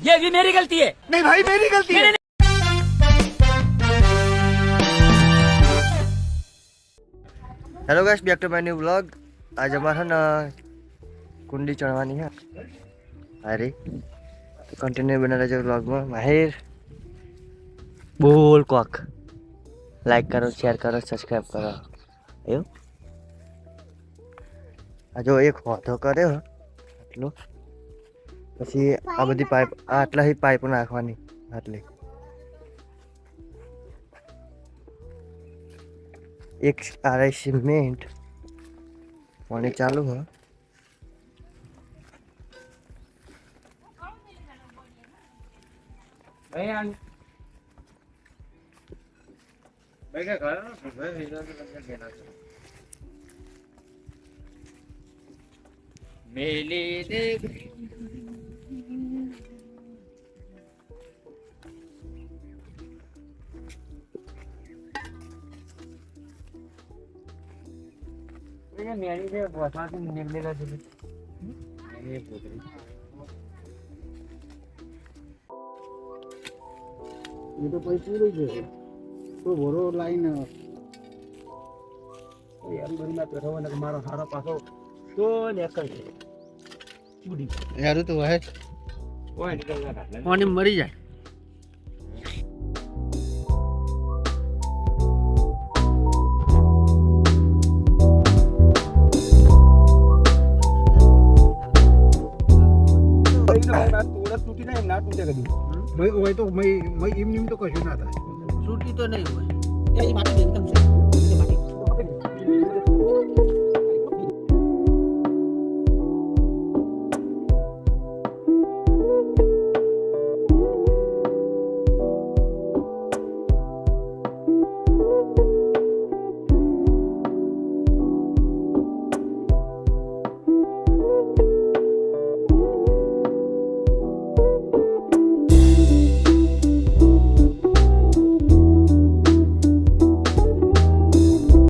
ये भी मेरी गलती है। नहीं भाई मेरी गलती है। Hello guys, back to my new vlog. आज हमारा ना कुंडी चढ़वानी है। अरे तो कंटिन्यू बना रहे व्लॉग में। माहिर बोल कोक लाइक करो, शेयर करो, सब्सक्राइब करो। એવું આ જો એક હોતો કર્યો આટલું, પછી આ બધી પાઇપ આટલા ही પાઇપ નાખવાની આટલી एक आरे सीमेंट पानी चालू है। मेले देख मेरी से बता के निकलेगा जब ये पोतरी ये तो कोई पूरी है तो बोरो लाइन ये अंदर में बैठा हुआ ना मारा सारा पासो तो निकल पूरी यार तो है वो निकल गया पानी मरी जाए। टूटी ना ना टूटे कभी भाई वही तो मैं इम तो कशु ना था टूटी तो नहीं हुआ ये माटी एकदम से माटी